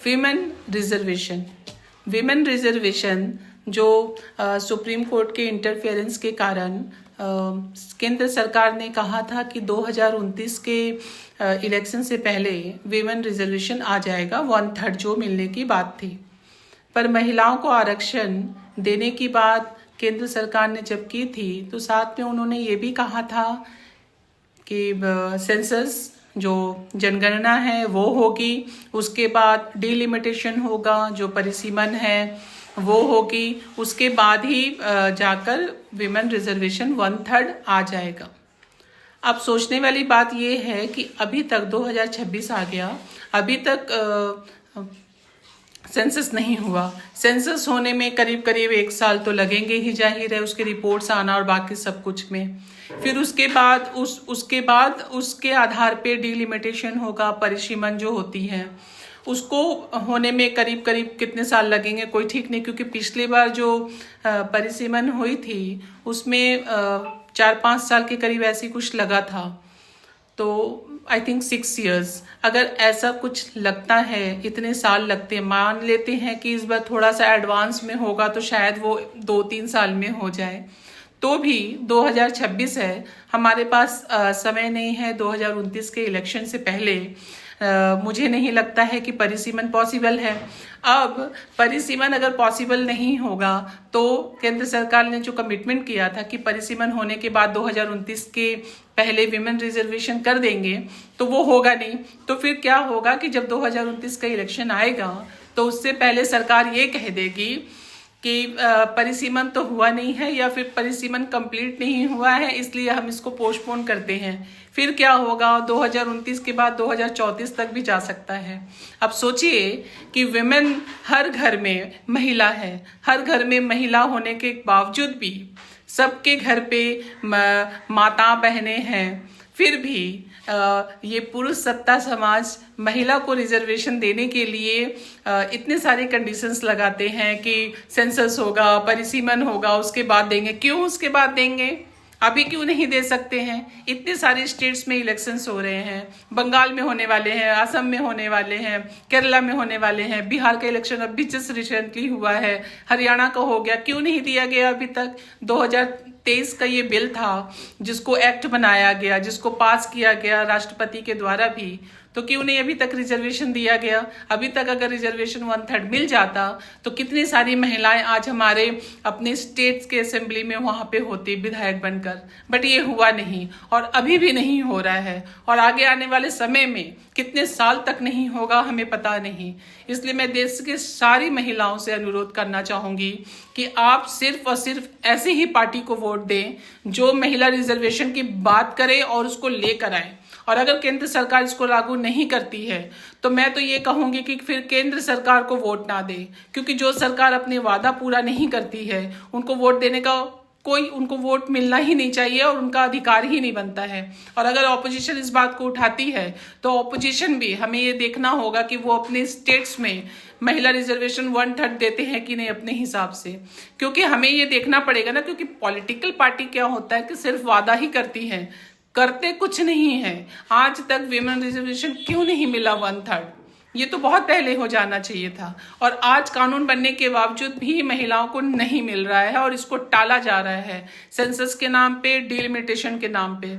Women reservation जो supreme court के interference के कारण केंद्र सरकार ने कहा था कि 2029 के इलेक्शन से पहले विमेन रिजर्वेशन आ जाएगा, 1/3 जो मिलने की बात थी। पर महिलाओं को आरक्षण देने की बात केंद्र सरकार ने जब की थी तो साथ में उन्होंने ये भी कहा था कि सेंसस जो जनगणना है वो होगी, उसके बाद डिलिमिटेशन होगा, जो परिसीमन है वो होगी, उसके बाद ही जाकर विमेन रिजर्वेशन 1/3 आ जाएगा। अब सोचने वाली बात ये है कि अभी तक 2026 आ गया, अभी तक सेंसस नहीं हुआ। सेंसस होने में करीब करीब 1 साल तो लगेंगे ही, जाहिर है, उसके रिपोर्ट्स आना और बाकी सब कुछ में। फिर उसके बाद उसके आधार पे डिलिमिटेशन होगा, परिसीमन जो होती है उसको होने में करीब करीब कितने साल लगेंगे कोई ठीक नहीं, क्योंकि पिछली बार जो परिसीमन हुई थी उसमें 4-5 साल के करीब ऐसी कुछ लगा था। तो आई थिंक 6 years, अगर ऐसा कुछ लगता है, इतने साल लगते हैं, मान लेते हैं कि इस बार थोड़ा सा एडवांस में होगा तो शायद वो 2-3 साल में हो जाए, तो भी 2026 है, हमारे पास समय नहीं है। 2029 के इलेक्शन से पहले मुझे नहीं लगता है कि परिसीमन पॉसिबल है। अब परिसीमन अगर पॉसिबल नहीं होगा तो केंद्र सरकार ने जो कमिटमेंट किया था कि परिसीमन होने के बाद 2029 के पहले विमेन रिजर्वेशन कर देंगे, तो वो होगा नहीं। तो फिर क्या होगा कि जब 2029 का इलेक्शन आएगा तो उससे पहले सरकार ये कह देगी कि परिसीमन तो हुआ नहीं है या फिर परिसीमन कंप्लीट नहीं हुआ है, इसलिए हम इसको पोस्टपोन करते हैं। फिर क्या होगा, 2029 के बाद 2034 तक भी जा सकता है। अब सोचिए कि विमेन हर घर में महिला है, हर घर में महिला होने के बावजूद भी सबके घर पे माता बहनें हैं, फिर भी ये पुरुष सत्ता समाज महिला को रिजर्वेशन देने के लिए इतने सारे कंडीशंस लगाते हैं कि सेंसस होगा, परिसीमन होगा, उसके बाद देंगे। क्यों उसके बाद देंगे? अभी क्यों नहीं दे सकते हैं? इतने सारे स्टेट्स में इलेक्शंस हो रहे हैं, बंगाल में होने वाले हैं, असम में होने वाले हैं, केरला में होने वाले हैं, बिहार का इलेक्शन अभी जस्ट रिसेंटली हुआ है, हरियाणा का हो गया। क्यों नहीं दिया गया अभी तक? 2023 का ये बिल था जिसको एक्ट बनाया गया, जिसको पास किया गया राष्ट्रपति के द्वारा भी, तो क्यों नहीं अभी तक रिजर्वेशन दिया गया? अभी तक अगर रिजर्वेशन 1/3 मिल जाता तो कितनी सारी महिलाएं आज हमारे अपने स्टेट्स के असेंबली में वहां पे होती विधायक बनकर, बट ये हुआ नहीं और अभी भी नहीं हो रहा है और आगे आने वाले समय में कितने साल तक नहीं होगा हमें पता नहीं। इसलिए मैं देश के सारी महिलाओं से अनुरोध करना चाहूंगी कि आप सिर्फ और सिर्फ ऐसी ही पार्टी को वोट दें जो महिला रिजर्वेशन की बात करे और उसको लेकर आए। और अगर केंद्र सरकार इसको लागू नहीं करती है तो मैं तो ये कहूंगी कि फिर केंद्र सरकार को वोट ना दे, क्योंकि जो सरकार अपने वादा पूरा नहीं करती है उनको वोट देने का उनको वोट मिलना ही नहीं चाहिए और उनका अधिकार ही नहीं बनता है। और अगर ऑपोजिशन इस बात को उठाती है तो ऑपोजिशन भी हमें ये देखना होगा कि वो अपने स्टेट्स में महिला रिजर्वेशन 1/3 देते हैं कि नहीं अपने हिसाब से, क्योंकि हमें ये देखना पड़ेगा ना। क्योंकि पॉलिटिकल पार्टी क्या होता है कि सिर्फ वादा ही करती है, करते कुछ नहीं है। आज तक विमेन रिजर्वेशन क्यों नहीं मिला 1/3? ये तो बहुत पहले हो जाना चाहिए था और आज कानून बनने के बावजूद भी महिलाओं को नहीं मिल रहा है और इसको टाला जा रहा है सेंसस के नाम पे, डिलिमिटेशन के नाम पे।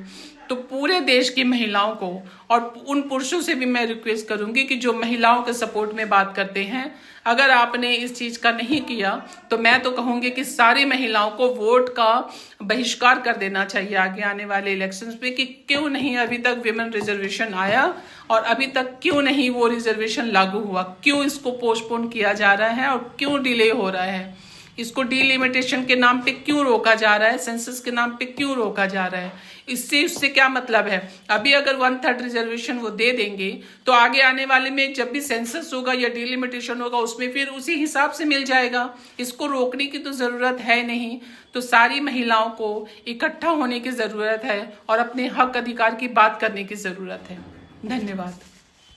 तो पूरे देश की महिलाओं को और उन पुरुषों से भी मैं रिक्वेस्ट करूंगी कि जो महिलाओं के सपोर्ट में बात करते हैं, अगर आपने इस चीज का नहीं किया तो मैं तो कहूंगी कि सारी महिलाओं को वोट का बहिष्कार कर देना चाहिए आगे आने वाले इलेक्शंस में कि क्यों नहीं अभी तक विमेन रिजर्वेशन आया और अभी तक क्यों नहीं वो रिजर्वेशन लागू हुआ, क्यों इसको पोस्टपोन किया जा रहा है और क्यों डिले हो रहा है, इसको डिलिमिटेशन के नाम पे क्यों रोका जा रहा है, सेंसस के नाम पे क्यों रोका जा रहा है। उससे क्या मतलब है? अभी अगर 1/3 रिजर्वेशन वो दे देंगे तो आगे आने वाले में जब भी सेंसस होगा या डिलिमिटेशन होगा उसमें फिर उसी हिसाब से मिल जाएगा। इसको रोकने की तो जरूरत है नहीं। तो सारी महिलाओं को इकट्ठा होने की जरूरत है और अपने हक अधिकार की बात करने की जरूरत है। धन्यवाद।